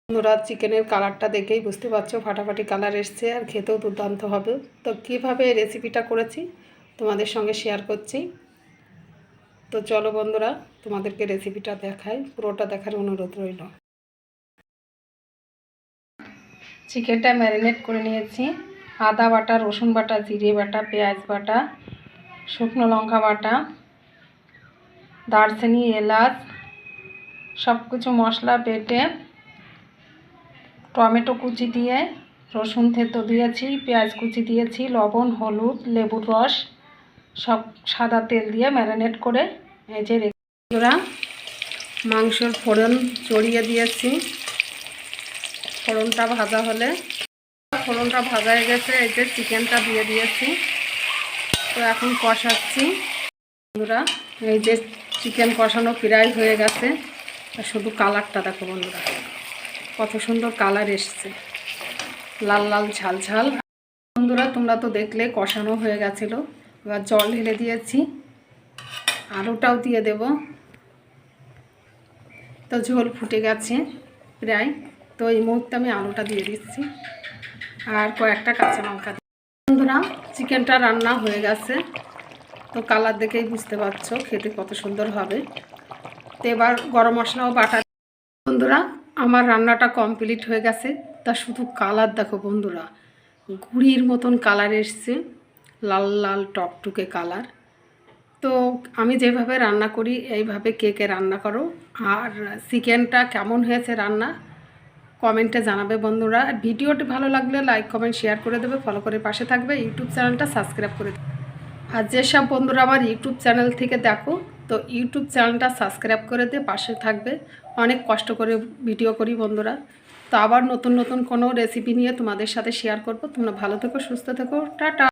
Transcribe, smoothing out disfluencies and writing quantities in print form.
বন্ধুরা, চিকেনের কালারটা দেখেই বুঝতে পারছো ফাটাফাটি কালার এসছে আর খেতেও দুর্দান্ত হবে। তো কীভাবে এই রেসিপিটা করেছি তোমাদের সঙ্গে শেয়ার করছি। তো চলো বন্ধুরা, তোমাদেরকে রেসিপিটা দেখাই, পুরোটা দেখার অনুরোধ রইল। চিকেনটা ম্যারিনেট করে নিয়েছি। আদা বাটা, রসুন বাটা, জিরে বাটা, পেঁয়াজ বাটা, শুকনো লঙ্কা বাটা, দারচিনি, এলাচ সব কিছু মশলা বেটে টমেটো কুচি দিয়ে, রসুন থেতো দিয়েছি, পেঁয়াজ কুচি দিয়েছি, লবণ, হলুদ, লেবুর রস সব সাদা তেল দিয়ে ম্যারিনেট করে এই যে রেখে মাংসর ফোড়ন চড়িয়ে দিয়েছি। ফোড়নটা ভাজা হলে ফোড়নটা ভাজা হয়ে গেছে, এই যে চিকেনটা দিয়ে দিয়েছি। তো এখন কষাচ্ছি বন্ধুরা। এই যে চিকেন কষানো প্রায় হয়ে গেছে। শুধু কালারটা দেখো বন্ধুরা, কত সুন্দর কালার এসছে, লাল লাল ঝাল ঝাল। বন্ধুরা তোমরা তো দেখলে কষানো হয়ে গেছিলো। এবার জল ঢেলে দিয়েছি, আলুটাও দিয়ে দেব। তো ঝোল ফুটে গেছে প্রায়। তো এই মুহূর্তে আমি আলুটা দিয়ে দিচ্ছি আর কয়েকটা কাঁচা লঙ্কা। বন্ধুরা চিকেনটা রান্না হয়ে গেছে, তো কালার দেখেই বুঝতে পারছো খেতে কত সুন্দর হবে। তো এবার গরম মশলাও বাটা। বন্ধুরা আমার রান্নাটা কমপ্লিট হয়ে গেছে। তা শুধু কালার দেখো বন্ধুরা, গুড়ির মতন কালার এসছে, লাল লাল টকটুকে কালার। তো আমি যেভাবে রান্না করি এইভাবে কে কে রান্না করো, আর চিকেনটা কেমন হয়েছে রান্না কমেন্টে জানাবে বন্ধুরা। ভিডিওটি ভালো লাগলে লাইক কমেন্ট শেয়ার করে দেবে, ফলো করে পাশে থাকবে, ইউটিউব চ্যানেলটা সাবস্ক্রাইব করে দেবে। আর যেসব বন্ধুরা আমার ইউটিউব চ্যানেল থেকে দেখো, তো ইউটিউব চ্যানেলটা সাবস্ক্রাইব করে দিয়ে পাশে থাকবে। অনেক কষ্ট করে ভিডিও করি বন্ধুরা। তো আবার নতুন নতুন কোনো রেসিপি নিয়ে তোমাদের সাথে শেয়ার করব। তোমরা ভালো থেকো, সুস্থ থেকো, টাটা।